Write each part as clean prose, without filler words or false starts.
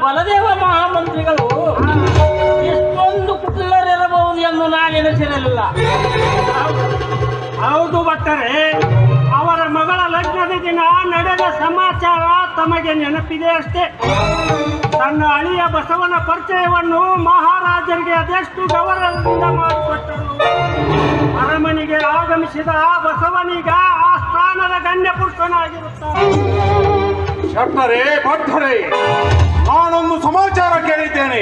ಬಲದೇವ ಮಹಾಮಂತ್ರಿಗಳು ಎಷ್ಟೊಂದು ಕುಟಿಲರಿರಬಹುದು ಎಂದು ನಾನು ಎನಿಸಿರಲಿಲ್ಲ. ಹೌದು ಭಟ್ಟರೆ, ಅವರ ಮಗಳ ಲಗ್ನದ ದಿನ ನಡೆದ ಸಮಾಚಾರ ತಮಗೆ ನೆನಪಿದೆ ಅಷ್ಟೇ. ತನ್ನ ಅಳಿಯ ಬಸವನ ಪರಿಚಯವನ್ನು ಮಹಾರಾಜರಿಗೆ ಅದೆಷ್ಟು ಗೌರವದಿಂದ ಮಾಡಿಕೊಟ್ಟರು. ಅರಮನೆಗೆ ಆಗಮಿಸಿದ ಬಸವನೀಗ ಆ ಸ್ಥಾನದ ಗಣ್ಯ ಪುರುಷನಾಗಿರುತ್ತಾರೆ. ಶೆಟ್ಟರೇ, ಭಟ್ಟರೇ, ನಾನೊಂದು ಸಮಾಚಾರ ಕೇಳಿದ್ದೇನೆ.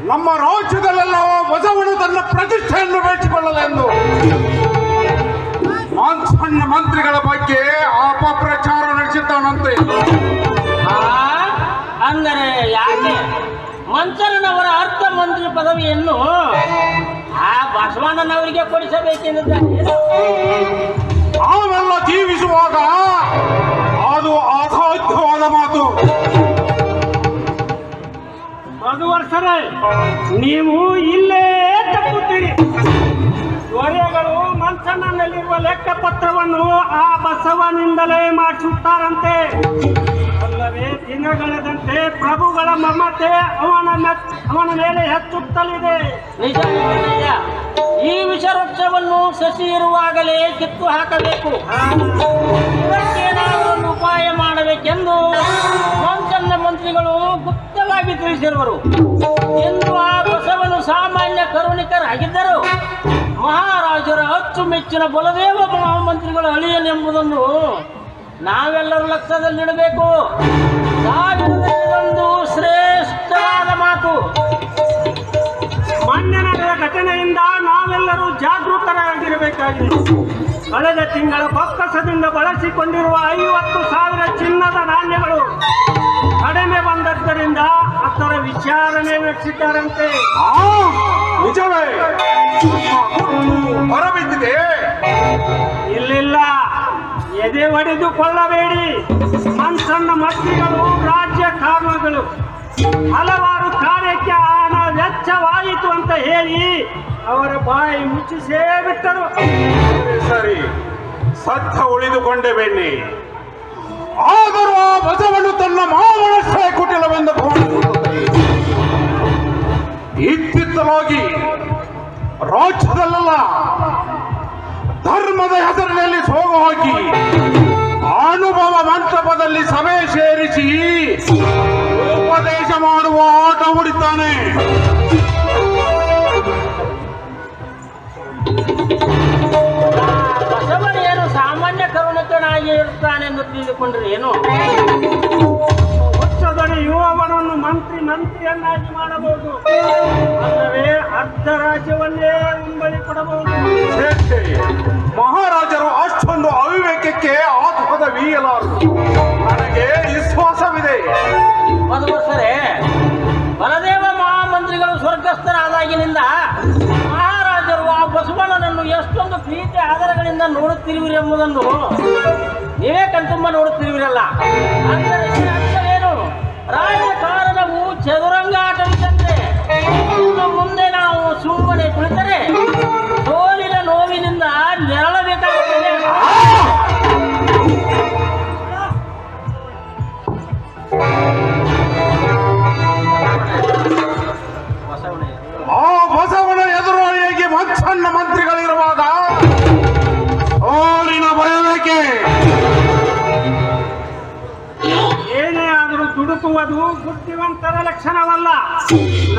ನಮ್ಮ ರಾಜ್ಯದಲ್ಲೆಲ್ಲ ಬಸವನು ತನ್ನ ಪ್ರತಿಷ್ಠೆಯನ್ನು ಬೆಳೆಸಿಕೊಳ್ಳಲೆಂದು ಸಣ್ಣ ಮಂತ್ರಿಗಳ ಬಗ್ಗೆ ಅಪಪ್ರಚಾರ ನಡೆಸಿದ್ದಾನಂತೆ. ಅಂದರೆ ಯಾಕೆ ಮಂಚನವರ ಅರ್ಥ ಮಂತ್ರಿ ಪದವಿಯನ್ನು ಆ ಬಸವಣ್ಣನವರಿಗೆ ಕೊಡಿಸಬೇಕೆಂದಿದ್ದಾರೆ? ನಾವೆಲ್ಲ ಜೀವಿಸುವಾಗ ಅದು ಅಸಾಧ್ಯವಾದ ಮಾತು. ಮಧುವರ್ಷರೇ, ನೀವು ಇಲ್ಲೇ ತಪ್ಪುತ್ತೀರಿ. ದೊರೆಗಳು ಮಂಚನಲ್ಲಿರುವ ಲೆಕ್ಕಪತ್ರವನ್ನು ಆ ಬಸವನಿಂದಲೇ ಮಾಡಿಸುತ್ತಾರಂತೆ. ಅಲ್ಲವೇ ದಿನಗಳೆದಂತೆ ಪ್ರಭುಗಳ ಮಮತೆ ಅವನ ಮೇಲೆ ಹೆಚ್ಚುತ್ತಲಿದೆ. ನಿಜ. ಈ ವಿಷವೃಕ್ಷವನ್ನು ಸಸಿ ಇರುವಾಗಲೇ ಕಿತ್ತು ಹಾಕಬೇಕು. ಇದಕ್ಕೇನಾದರೂ ಒಂದು ಉಪಾಯ ಮಾಡಬೇಕೆಂದು ಮಂಚನ್ನ ಮಂತ್ರಿಗಳು ಗುಪ್ತವಾಗಿ ತಿಳಿಸಿರುವರು. ಎಂದು ಆ ಬಸವನು ಸಾಮಾನ್ಯ ಕರುಣಿಕರಾಗಿದ್ದರು. ಮಹಾರಾಜರ ಅಚ್ಚುಮೆಚ್ಚಿನ ಬಲದೇವ ಮಹಾಮಂತ್ರಿಗಳ ಅಳಿಯನೆಂಬುದನ್ನು ನಾವೆಲ್ಲರೂ ಲಕ್ಷ್ಯದಲ್ಲಿಡಬೇಕು. ಇದೊಂದು ಶ್ರೇಷ್ಠವಾದ ಮಾತು. ಮೊನ್ನೆ ನಡೆದ ಘಟನೆಯಿಂದ ನಾವೆಲ್ಲರೂ ಜಾಗೃತರಾಗಿರಬೇಕಾಗಿದೆ. ಕಳೆದ ತಿಂಗಳ ಬೊಕ್ಕಸದಿಂದ ಬಳಸಿಕೊಂಡಿರುವ 50,000 ಚಿನ್ನದ ನಾಣ್ಯಗಳು ಕಡಿಮೆ ಬಂದದ್ದರಿಂದ ಅದರ ವಿಚಾರಣೆ ನಡೆಸಿದ್ದಾರಂತೆ. ನಿಜವೇ? ಹೊರಬಿದ್ದಿದೆ? ಇಲ್ಲಿಲ್ಲ, ಎದೆ ಒಡೆದುಕೊಳ್ಳಬೇಡಿ. ಮಂಚನ್ನ ಮಂತ್ರಿಗಳು ರಾಜ್ಯ ಕಾರಣಗಳು ಹಲವಾರು ಕಾರ್ಯಕ್ಕೆ ಹಣ ವೆಚ್ಚವಾಯಿತು ಅಂತ ಹೇಳಿ ಅವರ ಬಾಯಿ ಮುಚ್ಚಿಸೇ ಬಿಟ್ಟರು. ಸರಿ, ಸತ್ಯ ಉಳಿದುಕೊಂಡೆ ಬೆನ್ನಿ. ಆದರೂ ಆ ಬಸವನು ತನ್ನ ಮಾವನಷ್ಟೇ ಕುಟಿಲವೆಂದು ಭಾವಿಸುತ್ತದೆ. ಇತ್ತಿತ್ತಲಾಗಿ ರಾಜ್ಯದಲ್ಲೆಲ್ಲ ಧರ್ಮದ ಹೆಸರಿನಲ್ಲಿ ಸೋಗು ಹಾಕಿ ಅನುಭವ ಮಂಟಪದಲ್ಲಿ ಸಭೆ ಸೇರಿಸಿ ಉಪದೇಶ ಮಾಡುವ ಆಟ ಹೂಡಿದ್ದಾನೆ. ಬಸವನು ಏನು ಸಾಮಾನ್ಯ ಕರುಣಿಕನಾಗಿ ಇರುತ್ತಾನೆಂದು ತಿಳಿದುಕೊಂಡ್ರೆ ಏನು? ಉಚ್ಚದೊಡೆಯು ಅವನನ್ನು ಮಂತ್ರಿಯನ್ನಾಗಿ ಮಾಡಬಹುದು. ಅಲ್ಲವೇ ಅರ್ಧ ರಾಜ್ಯವನ್ನೇ ಉಂಬಳಿ ಕೊಡಬಹುದು. ಮಹಾರಾಜರು ಅಷ್ಟೊಂದು ಅವಿವೇಕಕ್ಕೆ ಆತ್ಮದ ವೀಯಲಾರರು. ನನಗೆ ವಿಶ್ವಾಸವಿದೆ. ಮಧುವರ್ಷರೇ, ಬಲದೇವ ಮಹಾಮಂತ್ರಿಗಳು ಸ್ವರ್ಗಸ್ಥರಾದಾಗಿನಿಂದ ಮಹಾರಾಜರು ಆ ಬಸವಣ್ಣನನ್ನು ಎಷ್ಟೊಂದು ಪ್ರೀತಿ ಆಧಾರಗಳಿಂದ ನೋಡುತ್ತಿರುವಿರಿ ಎಂಬುದನ್ನು ನೀವೇ ಕಣ್ತುಂಬ ನೋಡುತ್ತಿರುವಿರಲ್ಲ. ಅಂದರೆ ಅರ್ಥವೇನು? ರಾಜಕಾರಣವು ಚದುರಂಗಾಟವಿದ್ದಂತೆ. ಮುಂದೆ ನಾವು ಸುಮ್ಮನೆ ಕುಳಿತರೆ ಸೋಲಿನ ನೋವಿನಿಂದ ನೆರಳಬೇಕಾಗುತ್ತದೆ. ಆ ಬಸವನ ಎದುರಾಳಿಯಾಗಿ ಮಂಚನ್ನ ಮಂತ್ರಿಗಳಿರುವಾಗ ಸೋಲಿನ ಭಯಬೇಕೆ? ಏನೇ ಆದರೂ ದುಡುಕುವುದು ಬುದ್ಧಿವಂತರ ಲಕ್ಷಣವಲ್ಲ.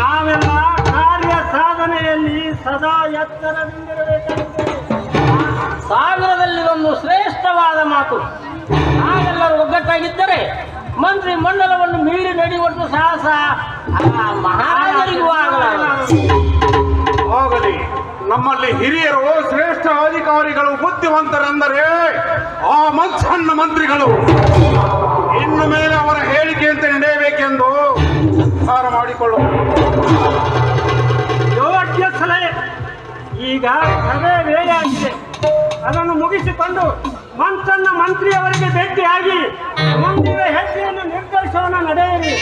ನಾವೆಲ್ಲ ಕಾರ್ಯ ಸಾಧನೆಯಲ್ಲಿ ಸದಾ ಎಚ್ಚರದಿಂದಿರಬೇಕಾಗುತ್ತದೆ. ಸಾವಿರದಲ್ಲಿ ಒಂದು ಶ್ರೇಷ್ಠವಾದ ಮಾತು. ನಾವೆಲ್ಲರೂ ಒಗ್ಗಟ್ಟಾಗಿದ್ದರೆ ಮಂತ್ರಿ ಮಂಡಲವನ್ನು ಮೀರಿ ನಡೆಯುವಷ್ಟು ಸಾಹಸ ಮಹಾರಾಜರಿಗೂ ಆಗಲಿ. ನಮ್ಮಲ್ಲಿ ಹಿರಿಯರು, ಶ್ರೇಷ್ಠ ಅಧಿಕಾರಿಗಳು, ಬುದ್ಧಿವಂತರೆಂದರೆ ಆ ಮಂಚನ್ನ ಮಂತ್ರಿಗಳು. ಇನ್ನು ಮೇಲೆ ಅವರ ಹೇಳಿಕೆಯಂತೆ ನಡೆಯಬೇಕೆಂದು ನಿರ್ಧಾರ ಮಾಡಿಕೊಳ್ಳುವ ಯೋಗ್ಯ ಸಲಹೆ. ಈಗ ಸಭೆ ವೇಳೆಯಾಗಿದೆ. ಅದನ್ನು ಮುಗಿಸಿಕೊಂಡು ಮಂಚನ್ನ ಮಂತ್ರಿಯವರಿಗೆ ಭೇಟಿಯಾಗಿ ಮುಂದಿನ ಹೆಜ್ಜೆಯನ್ನು ನಿರ್ಧರಿಸೋಣ. ನಡೆಯಿರಿ.